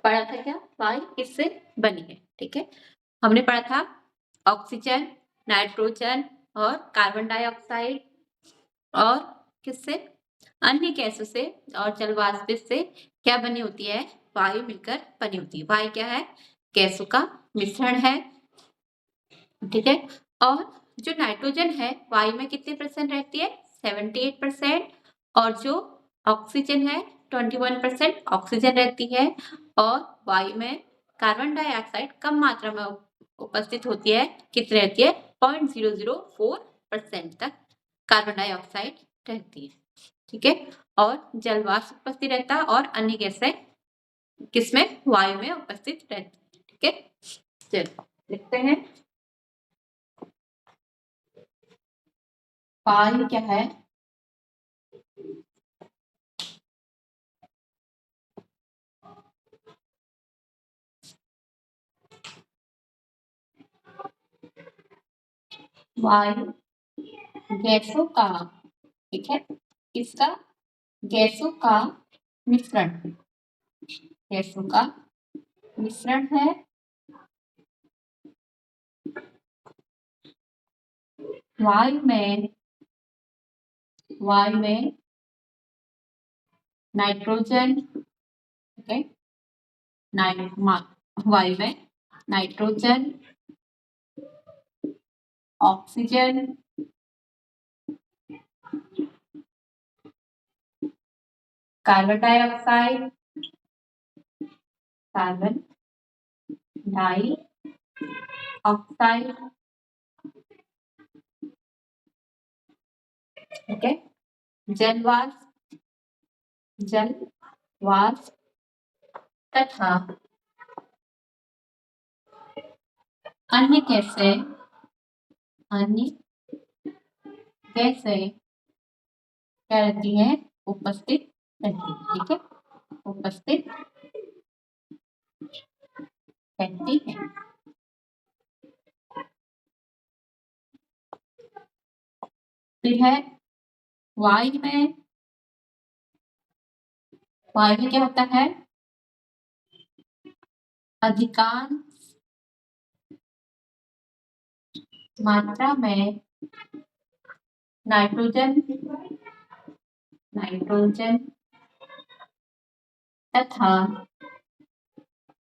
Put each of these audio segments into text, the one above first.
पढ़ा था क्या, वायु किससे बनी है। ठीक है, हमने पढ़ा था ऑक्सीजन, नाइट्रोजन और कार्बन डाइऑक्साइड और किससे, अन्य गैसों से और जलवाष्प से क्या बनी होती है, वायु मिलकर बनी होती है। वायु क्या है, गैसों का मिश्रण है। ठीक है, और जो नाइट्रोजन है वायु में कितने परसेंट रहती है, 78%, और जो ऑक्सीजन है 21% ऑक्सीजन रहती है, और वायु में कार्बन डाइऑक्साइड कम मात्रा में उपस्थित होती है, कितनी रहती है, 0.004% तक कार्बन डाइऑक्साइड रहती है। ठीक है, और जलवाष्प उपस्थित रहता है और अन्य गैसें किसमें, वायु में उपस्थित रहती है। ठीक है, चलो लिखते हैं, वायु क्या है, वायु गैसों का, ठीक है, इसका गैसों का मिश्रण, गैसों का मिश्रण है। वायु में नाइट्रोजन, ठीक है, वायु में nitrogen, oxygen, carbon dioxide, carbon dioxide, ठीक है, जलवाष्प तथा अन्य गैसें क्या रहती है, उपस्थित रहती है। ठीक है, उपस्थित रहती है। फिर है वायु में क्या होता है, अधिकांश मात्रा में नाइट्रोजन तथा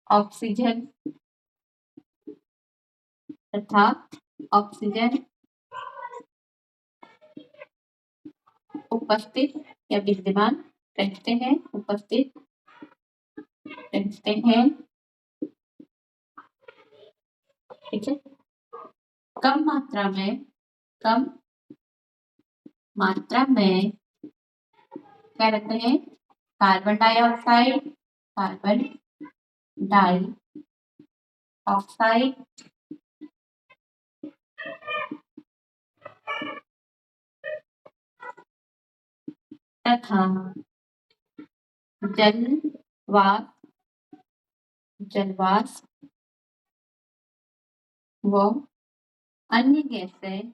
ऑक्सीजन उपस्थित या विद्यमान रहते हैं, उपस्थित रहते हैं। ठीक है, कम मात्रा में क्या रहते हैं, कार्बन डाइऑक्साइड तथा जलवाष्प व अन्य गैसें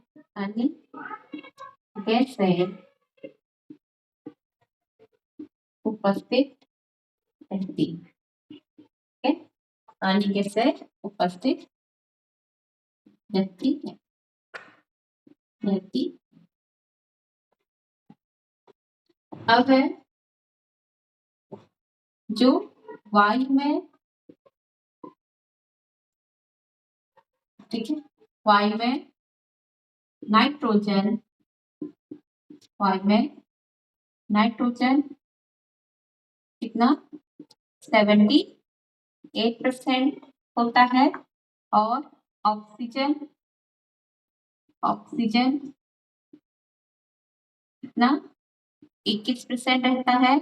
उपस्थित रहती है। अन्य गैसें उपस्थित रहती है। अब है जो वायु में, ठीक है, वायु में नाइट्रोजन कितना, 78% होता है, और ऑक्सीजन कितना, 21% रहता है,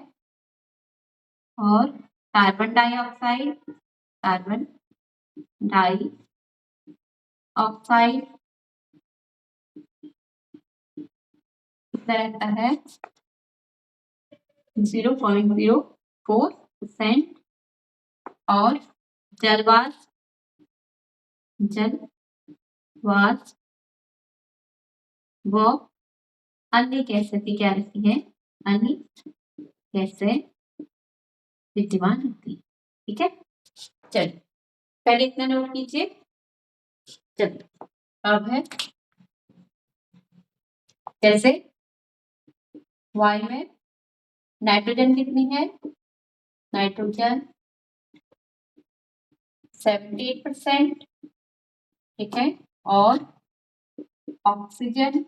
और कार्बन डाइऑक्साइड कितना रहता है, 0.04%, और जलवाष्प व अन्य गैसें क्या रहती है, अन्य गैसें विद्यमान रहती है। ठीक है, चलिए पहले इतना नोट कीजिए। चलिए अब है जैसे y में नाइट्रोजन कितनी है, नाइट्रोजन 78%, ठीक है, और ऑक्सीजन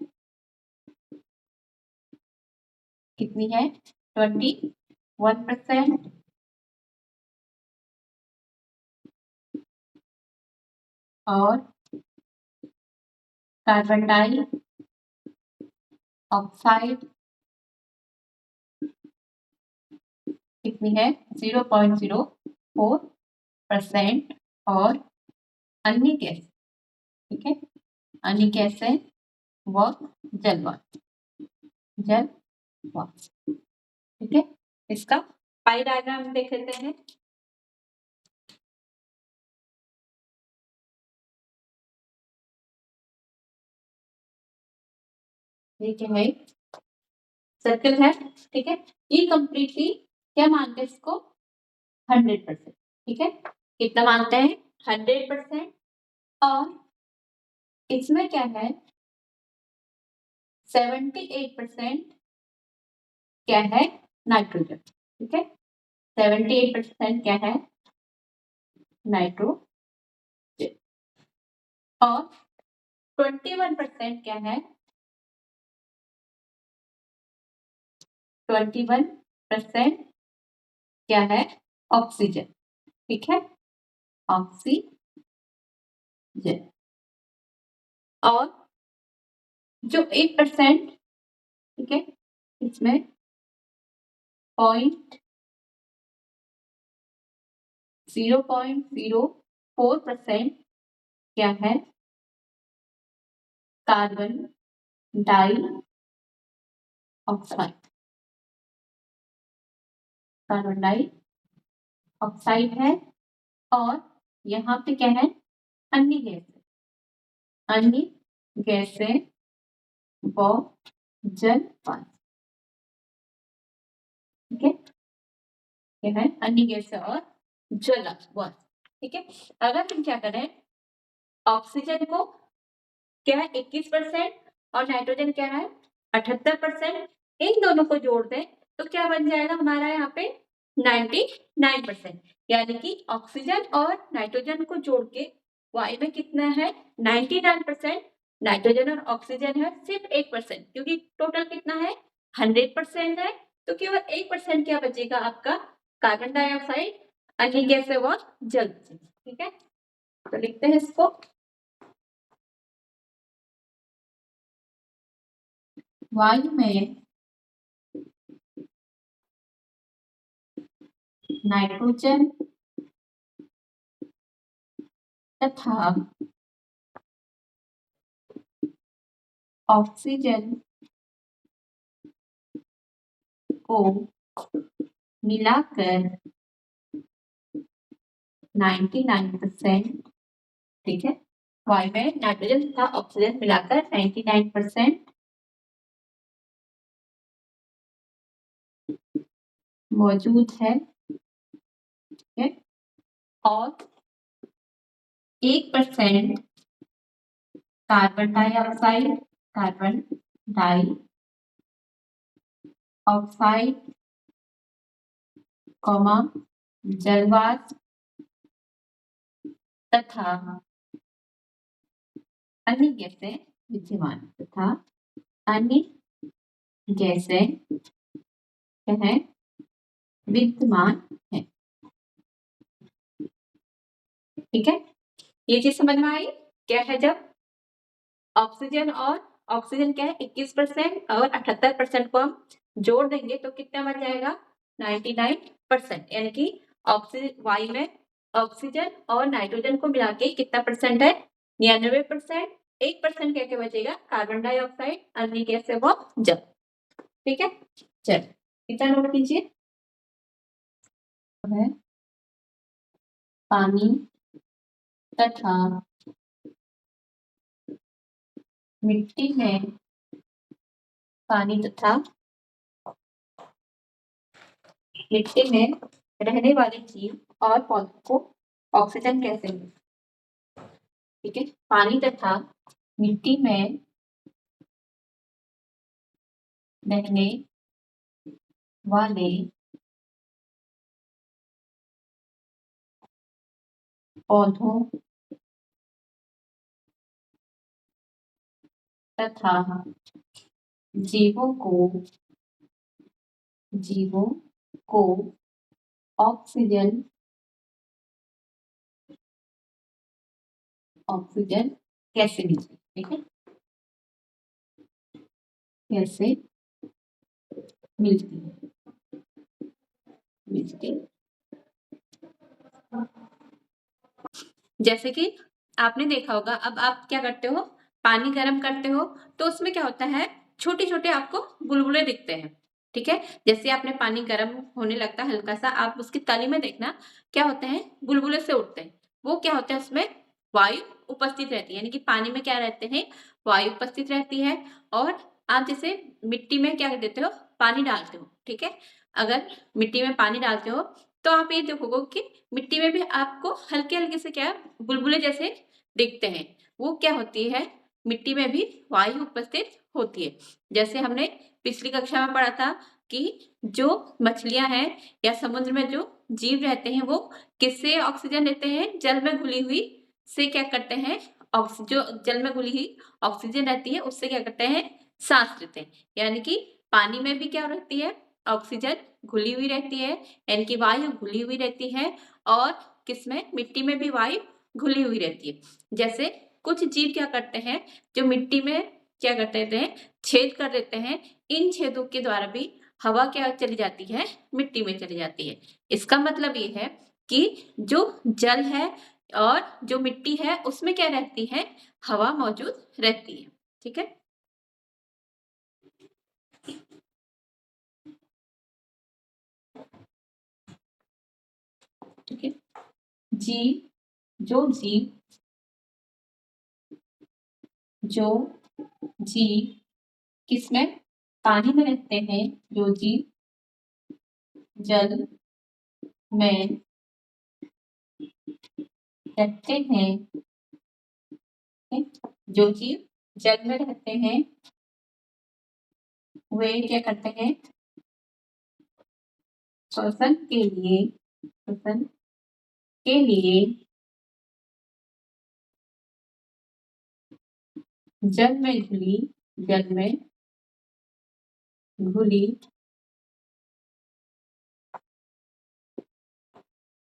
कितनी है 21%, और कार्बन डाई ऑक्साइड कितनी है 0.04%, और अन्य गैस, ठीक है, अन्य गैस है वो जल वाष्प, ठीक है। इसका पाई डायग्राम देख लेते हैं। ये क्या है, सर्कल है, ठीक है। ये कंप्लीटली क्या मानते हैं इसको 100%, ठीक है, कितना मानते हैं 100%, और इसमें क्या है 78% क्या है नाइट्रोजन, ठीक है, 78% क्या है नाइट्रोजन, और 21% क्या है 21% क्या है ऑक्सीजन, ठीक है, ऑक्सीजन, और जो 1%, ठीक है, इसमें 0.04% क्या है carbon dioxide, carbon dioxide है, और यहाँ पे क्या है अन्य गैसें व जल वाष्प, ठीक है, क्या है अन्य गैसें और जल वाष्प, ठीक है। अगर हम क्या करें ऑक्सीजन को क्या है 21% और नाइट्रोजन क्या है 78%, इन दोनों को जोड़ दें तो क्या बन जाएगा हमारा यहाँ पे 99%, यानी कि ऑक्सीजन और नाइट्रोजन को जोड़ के वायु में कितना है 99%, नाइट्रोजन और ऑक्सीजन है सिर्फ 1%, क्योंकि टोटल कितना है 100% है, तो केवल 1% क्या बचेगा आपका कार्बन डाइऑक्साइड, अन्य गैस है वो जल, ठीक है। तो लिखते हैं इसको, वायु में नाइट्रोजन तथा ऑक्सीजन को मिलाकर 99%, ठीक है, वायु में नाइट्रोजन तथा ऑक्सीजन मिलाकर 99% मौजूद है, ठीक है, और 1% कार्बन डाइऑक्साइड कॉमा जल वाष्प तथा अन्य गैसें विद्यमान, तथा अन्य गैसें क्या है विद्यमान है, ठीक है। ये चीज समझ में आई क्या है, जब ऑक्सीजन क्या है 21% और 78% को हम जोड़ देंगे तो कितना बन जाएगा 99%, यानी कि ऑक्सीजन वायु में ऑक्सीजन और नाइट्रोजन को मिला के कितना परसेंट है 99%, 1% क्या क्या बचेगा कार्बन डाइऑक्साइड, अन्य गैस है वो जल, ठीक है। चल कितना नोट कीजिए, है पानी तथा मिट्टी में पानी तथा मिट्टी में रहने वाली जीव और पौधों को ऑक्सीजन कैसे मिलती है? ठीक है, पानी तथा मिट्टी में रहने वाले पौधों तथा जीवों को जीवों को ऑक्सीजन ऑक्सीजन कैसे मिलती है? ठीक है, कैसे मिलती है? मिलती, जैसे कि आपने देखा होगा, अब आप क्या करते हो, पानी गर्म करते हो तो उसमें क्या होता है, छोटे छोटे आपको बुलबुले दिखते हैं। ठीक है, जैसे आपने पानी गर्म होने लगता है हल्का सा, आप उसकी तली में देखना क्या होते हैं, बुलबुले से उठते हैं। वो क्या होता है, उसमें वायु उपस्थित रहती है, यानी कि पानी में क्या रहते हैं, वायु उपस्थित रहती है। और आप जैसे मिट्टी में क्या कर देते हो, पानी डालते हो। ठीक है, अगर मिट्टी में पानी डालते हो तो आप ये देखोगे कि मिट्टी में भी आपको हल्के हल्के से क्या बुलबुले जैसे दिखते हैं। वो क्या होती है, मिट्टी में भी वायु उपस्थित होती है। जैसे हमने पिछली कक्षा में पढ़ा था कि जो मछलियां हैं या समुद्र में जो जीव रहते हैं वो किससे ऑक्सीजन लेते हैं, जल में घुली हुई से क्या करते हैं, जो जल में घुली हुई ऑक्सीजन रहती है उससे क्या करते हैं, सांस लेते हैं। यानी कि पानी में भी क्या रहती है, ऑक्सीजन घुली हुई रहती है, यानी कि वायु घुली हुई रहती है। और किसमें, मिट्टी में भी वायु घुली हुई रहती है। जैसे कुछ जीव क्या करते हैं, जो मिट्टी में क्या करते हैं, छेद कर देते हैं, इन छेदों के द्वारा भी हवा क्या चली जाती है, मिट्टी में चली जाती है। इसका मतलब ये है कि जो जल है और जो मिट्टी है उसमें क्या रहती है, हवा मौजूद रहती है। ठीक है, ठीक है, जीव जो जीव जो जीव किसमें, पानी में रहते हैं, जो जीव जल में रहते हैं, जो जीव जल में रहते हैं वे क्या करते हैं, श्वसन के लिए, श्वसन के लिए जल में घुली, जल में घुली,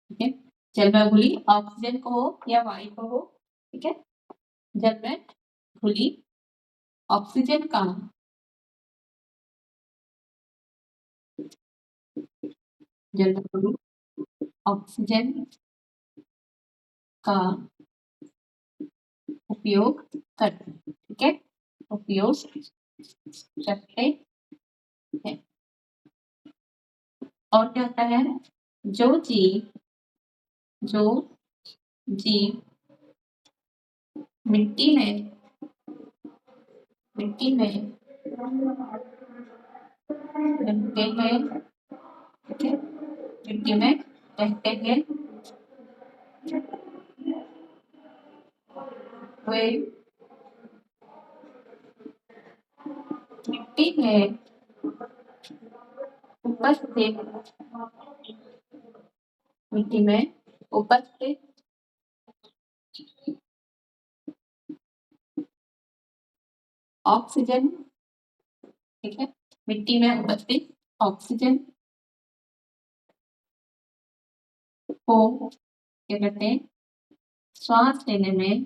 ठीक है, जल में घुली ऑक्सीजन को हो या वायु को हो, ठीक है, जल में घुली ऑक्सीजन का, जल में घुली ऑक्सीजन का उपयोग करते हैं। ठीक है, उपयोग करते हैं। और क्या होता है, जो जीव जो जीव मिट्टी में रहते हैं, ठीक है, मिट्टी में रहते हैं वे मिट्टी में उपस्थित, मिट्टी में उपस्थित ऑक्सीजन, ठीक है, मिट्टी में उपस्थित ऑक्सीजन को क्या करते हैं, श्वास लेने में,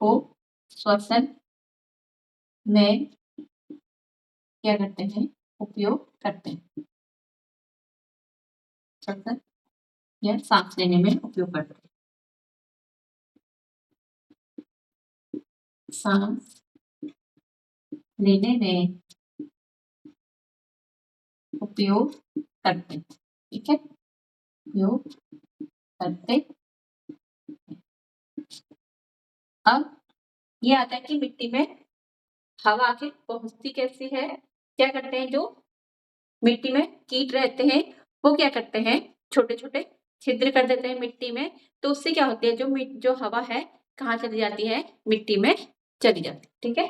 को श्वसन में क्या करते हैं, उपयोग करते हैं, श्वसन या सांस लेने में उपयोग करते हैं, सांस लेने में उपयोग करते हैं। ठीक है, उपयोग करते। अब ये आता है कि मिट्टी में हवा आखिर पहुंचती कैसी है, क्या करते हैं, जो मिट्टी में कीट रहते हैं वो क्या करते हैं, छोटे छोटे छिद्र कर देते हैं मिट्टी में। तो उससे क्या होती है, जो हवा है कहाँ चली जाती है, मिट्टी में चली जाती है। ठीक है,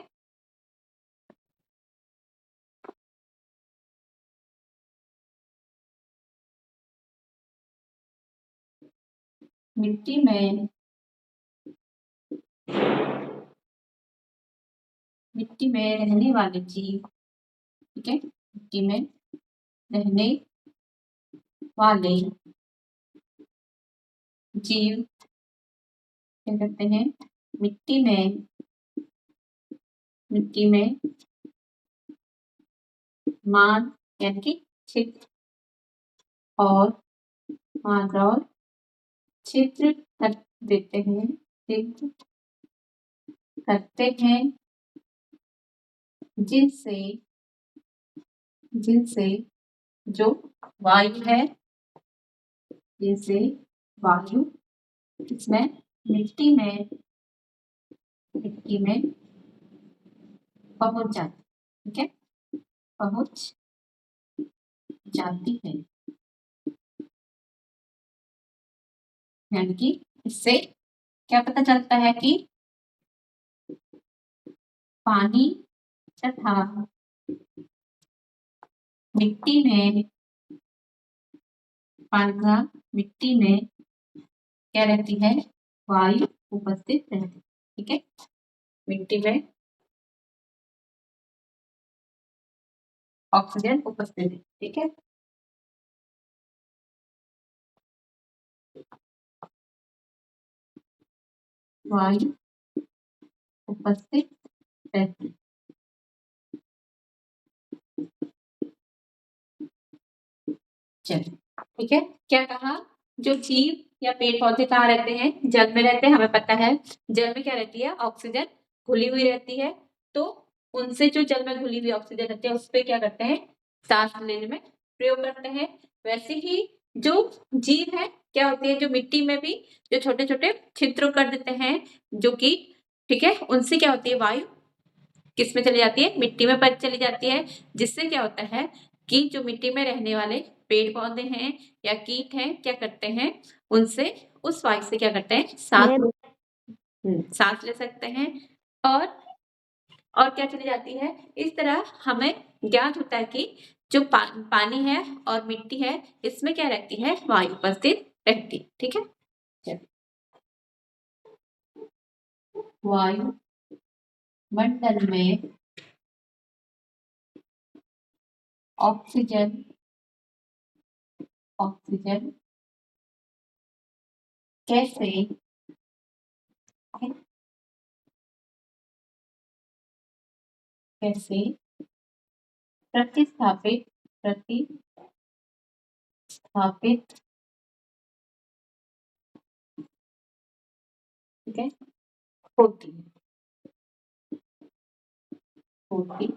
मिट्टी में रहने वाले जीव, ठीक है, मिट्टी में रहने वाले जीव क्या करते हैं, मिट्टी में मान यानी कि छिद्र और मान और छिद्र कर देते हैं, छिद्र करते हैं, जिनसे जिनसे जो वायु है, जिनसे वायु इसमें मिट्टी में पहुंच जाती, ठीक है, पहुंच जाती है। यानी कि इससे क्या पता चलता है कि पानी तथा मिट्टी में मिट्टी में क्या रहती है, वायु उपस्थित रहती है। ठीक है, मिट्टी में ऑक्सीजन उपस्थित है। ठीक है, वायु उपस्थित रहती है। चलिए, ठीक है, क्या कहा, जो जीव या पेड़ पौधे कहाँ रहते हैं, जल में रहते हैं, हमें पता है। जल में क्या रहती है, ऑक्सीजन घुली हुई रहती है। तो उनसे जो जल में घुली हुई ऑक्सीजन रहती है, उस पर क्या करते हैं, सांस लेने में प्रयोग करते हैं। वैसे ही जो जीव है क्या होती है, जो मिट्टी में भी जो छोटे छोटे छिद्र कर देते हैं, जो कि ठीक है, उनसे क्या होती है, वायु किस में चली जाती है, मिट्टी में चली जाती है। जिससे क्या होता है कि जो मिट्टी में रहने वाले पेड़ पौधे हैं या कीट हैं, क्या करते हैं, उनसे उस वायु से क्या करते हैं, सांस ले सकते हैं। और क्या चली जाती है। इस तरह हमें ज्ञात होता है कि जो पानी है और मिट्टी है, इसमें क्या रहती है, वायु उपस्थित रहती है। ठीक है, वायु मंडल में ऑक्सीजन कैसे कैसे प्रतिस्थापित ठीक है, होती होती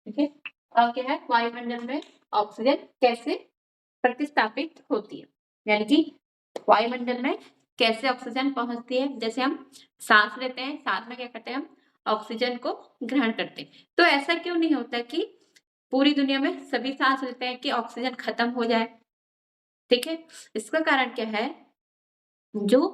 ठीक है। अब क्या है, वायुमंडल में ऑक्सीजन कैसे प्रतिस्थापित होती है, यानी कि वायुमंडल में कैसे ऑक्सीजन पहुंचती है। जैसे हम सांस लेते हैं, सांस में क्या करते हैं, हम ऑक्सीजन को ग्रहण करते हैं। तो ऐसा क्यों नहीं होता कि पूरी दुनिया में सभी सांस लेते हैं कि ऑक्सीजन खत्म हो जाए। ठीक है, इसका कारण क्या है, जो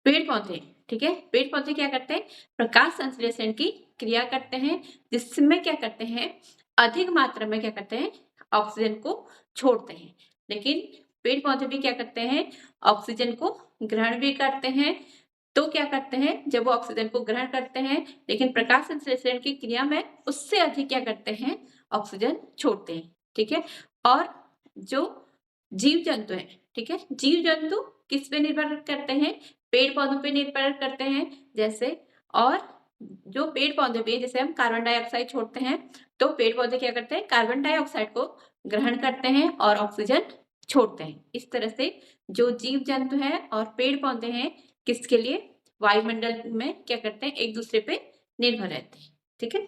पेड़ पौधे, ठीक है, पेड़ पौधे क्या करते हैं, प्रकाश संश्लेषण की क्रिया करते हैं, जिसमें क्या करते हैं, अधिक मात्रा में क्या करते हैं, ऑक्सीजन को छोड़ते हैं। लेकिन पेड़ पौधे भी क्या करते हैं, ऑक्सीजन को ग्रहण भी करते हैं। तो क्या करते हैं, जब वो ऑक्सीजन को ग्रहण करते हैं, लेकिन प्रकाश संश्लेषण की क्रिया में उससे अधिक क्या करते हैं, ऑक्सीजन छोड़ते हैं। ठीक है, और जो जीव जंतु है, ठीक है, जीव जंतु किस पे निर्भर करते हैं, पेड़ पौधों पे निर्भर करते हैं। जैसे, और जो पेड़ पौधे भी, जैसे हम कार्बन डाइऑक्साइड छोड़ते हैं, तो पेड़ पौधे क्या करते हैं, कार्बन डाइऑक्साइड को ग्रहण करते हैं और ऑक्सीजन छोड़ते हैं। इस तरह से जो जीव जंतु हैं और पेड़ पौधे हैं, किसके लिए, वायुमंडल में क्या करते हैं, एक दूसरे पे निर्भर रहते हैं। ठीक है,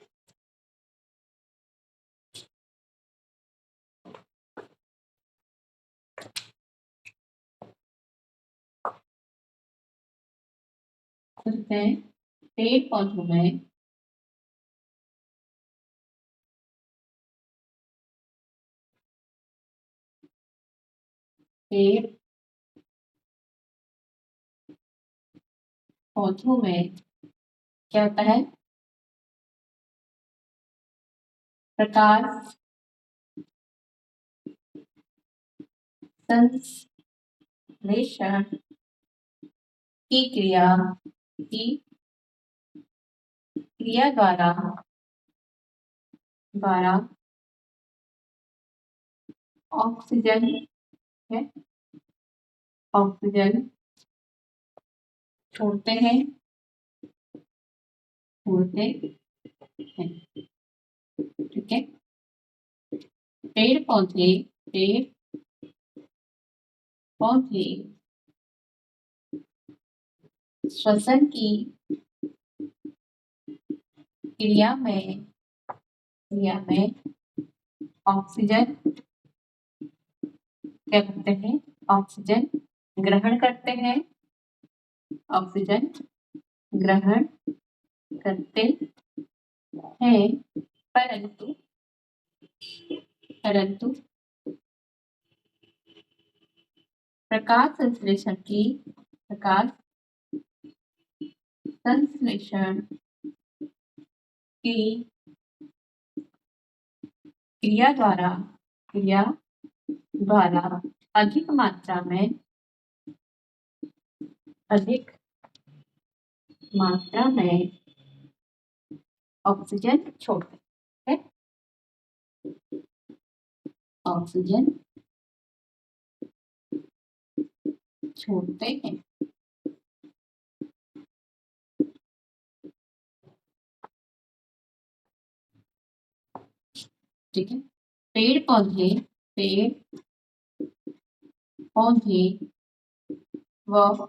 पेड़ पौधों में पेड़ पौधों में क्या होता है? प्रकाश संश्लेषण की क्रिया द्वारा ऑक्सीजन है ऑक्सीजन छोड़ते हैं ठीक है। पेड़ पौधे श्वसन की क्रिया में ऑक्सीजन क्या करते हैं? ऑक्सीजन ग्रहण करते हैं परंतु प्रकाश संश्लेषण की क्रिया द्वारा अधिक मात्रा में ऑक्सीजन छोड़ते हैं ठीक है। पेड़ पौधे व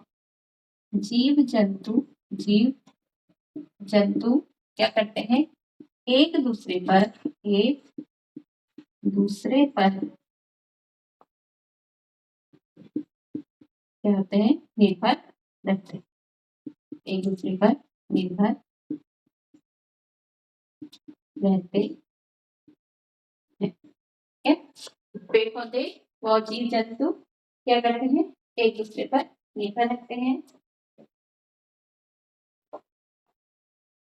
जीव जंतु क्या करते हैं? एक दूसरे पर क्या होते हैं? निर्भर रहते हैं एक दूसरे पर निर्भर रहते हैं। पेड़ पौधे व जीव जंतु क्या करते हैं? एक दूसरे पर निर्भर रखते हैं।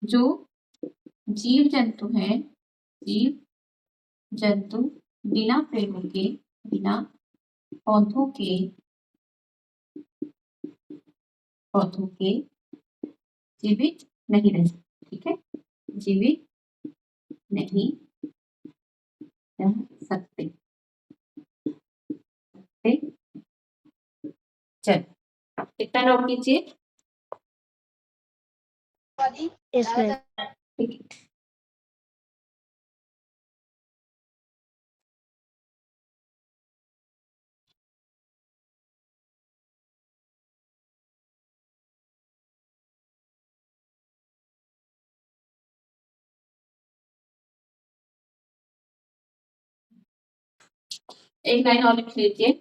जो जीव जंतु हैं बिना पौधों के जीवित नहीं रह सकते ठीक है। जीवित नहीं रह सकते चल कितना नोट कीजिए ठीक है। एक लाइन और लिख लीजिए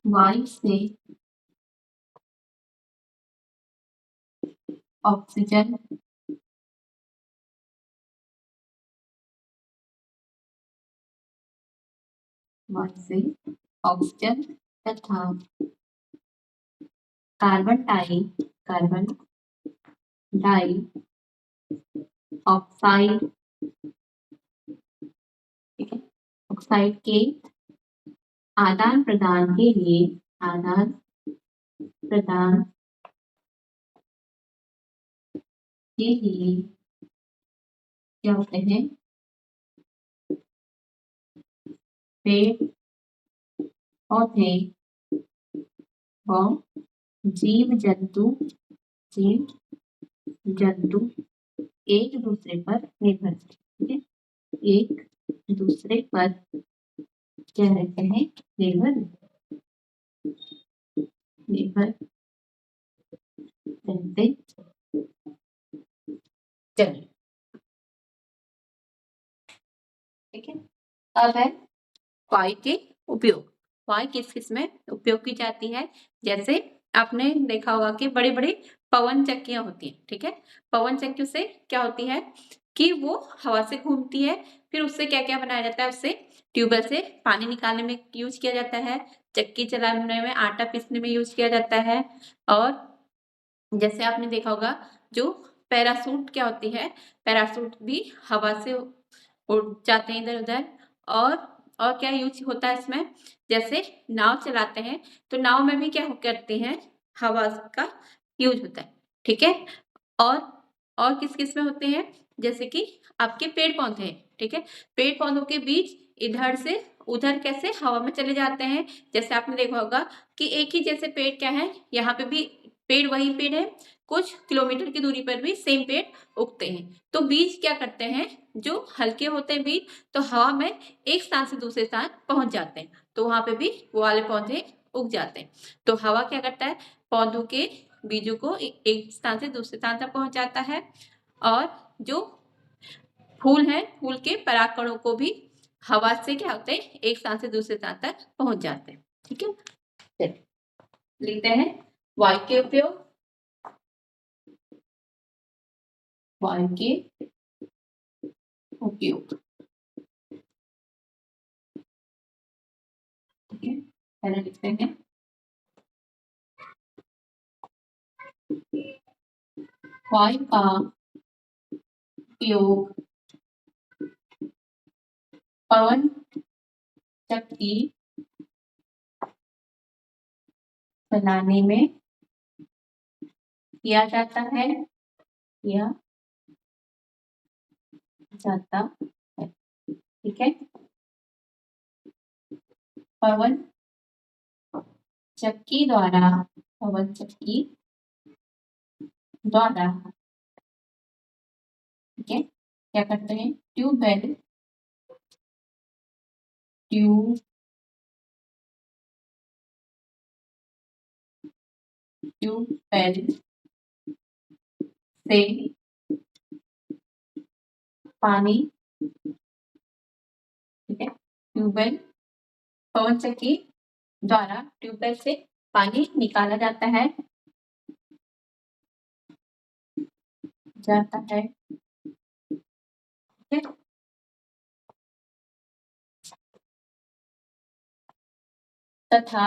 वायु से ऑक्सीजन तथा कार्बन डाई ऑक्साइड के आदान प्रदान के लिए क्या होते हैं? पेड़ पौधे व जीव जंतु एक दूसरे पर निर्भर ठीक है। एक दूसरे पर क्या रहते हैं? निर्भर रहते चलिए ठीक है। अब है वायु के उपयोग। वायु किस किस में उपयोग की जाती है? जैसे आपने देखा होगा कि बड़ी बड़ी पवन चक्कियां होती हैं ठीक है। पवन चक्कियों से क्या होती है कि वो हवा से घूमती है। फिर उससे क्या-क्या बनाया जाता है, उससे ट्यूबवेल से पानी निकालने में यूज़ किया जाता है, चक्की चलाने में, आटा पीसने में यूज़ किया जाता है और जैसे आपने देखा होगा जो पैराशूट क्या होती है, पैराशूट भी हवा से उड़ जाते हैं इधर-उधर और क्या यूज़ होता है इसमें, जैसे नाव चलाते हैं, तो नाव में भी क्या करते हैं, हवा का यूज़ होता है, ठीक है? और किस-किस में होते हैं, जैसे कि आपके पेड़-पौधे हैं, ठीक है? पेड़-पौधों के बीच इधर से उधर कैसे हवा में चले जाते हैं, जैसे आपने देखा होगा कि एक ही जैसे पेड़ क्या है, यहाँ पे भी पेड़ वही पेड़ है, कुछ किलोमीटर की दूरी पर भी सेम पेड़ उगते हैं। तो बीज क्या करते हैं, जो हल्के होते हैं बीज, तो हवा में एक स्थान से दूसरे स्थान पहुँच जाते हैं, तो वहाँ पे भी वो वाले पौधे उग जाते हैं। तो हवा क्या करता है, पौधों के बीजों को एक स्थान से दूसरे स्थान तक पहुँचाता है और जो फूल हैं, फूल के परागकणों को भी हवा से क्या होते हैं, एक स्थान से दूसरे स्थान तक पहुँच जाते हैं। ठीक है? चलिए, लिखते हैं वायु के उपयोग, वायु के उपयोग। ठीक है? पहले लिखते हैं वायु का उपयोग पवन चक्की चलाने में किया जाता है, किया जाता है। ठीक है? पवन चक्की द्वारा, पवन चक्की द्वारा, ठीक है, क्या करते हैं, ट्यूबवेल, ट्यूबवेल से पानी, ठीक है, ट्यूबवेल पवन चक्की द्वारा ट्यूबवेल से पानी निकाला जाता है, जाता है, ठीक है, तथा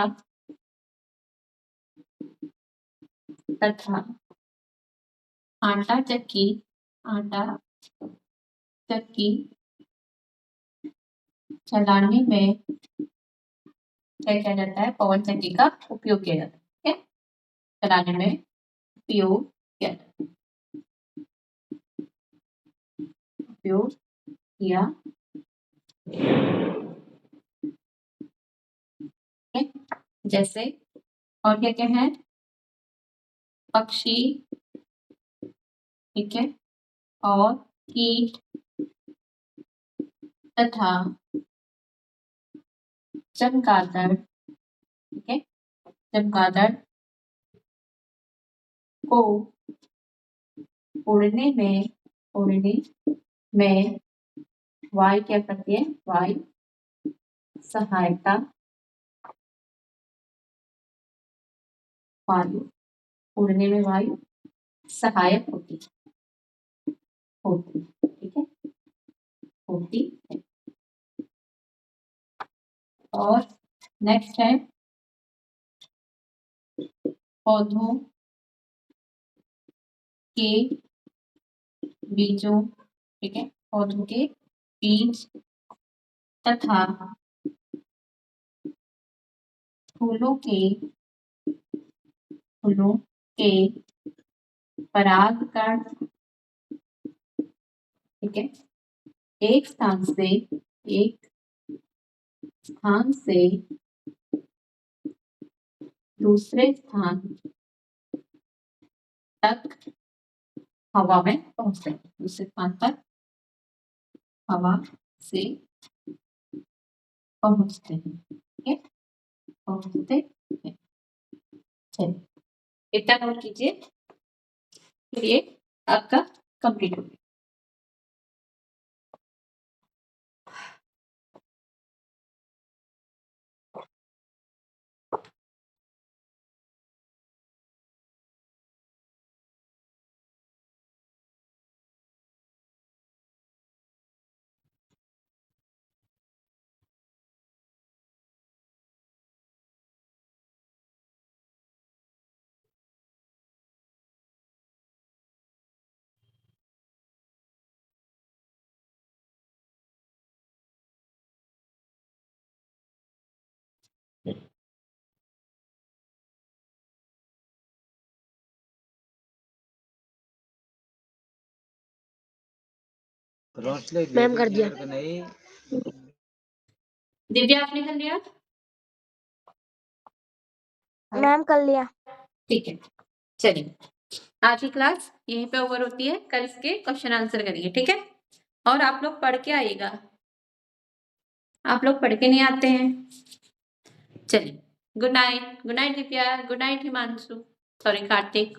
आटा चक्की, आटा चक्की चलाने में क्या किया जाता है, पवन चक्की का उपयोग किया जाता है, ठीक है, चलाने में उपयोग किया जाता है, उपयोग किया, ठीक है, जैसे और क्या क्या है, पक्षी, ठीक है, और कीट तथा चमगादड़, ठीक है, चमगादड़ को उड़ने में, उड़ने में वायु क्या करती है, वायु सहायता, वायु उड़ने में वायु सहायक होती, होती, ठीक है, होती है। और नेक्स्ट है पौधों के बीजों, ठीक है, पौधों के बीज तथा फूलों के, फूलों के परागकण, ठीक है, एक स्थान से, एक स्थान से दूसरे स्थान तक हवा में पहुंचते हैं, दूसरे स्थान तक हवा से पहुंचते हैं, ठीक है, पहुंचते हैं। चलिए इतना नोट कीजिए, फिर ये आपका कंप्लीट हो गया। मैम कर दिया। दिव्या आपने कर लिया? मैम कर लिया। ठीक है, चलिए आज की क्लास यहीं पे ओवर होती है। कल इसके क्वेश्चन आंसर करेंगे, ठीक है? और आप लोग पढ़ के आइएगा, आप लोग पढ़ के नहीं आते हैं। चलिए, good night. Good night Divya, good night Himanshu, sorry Kartik.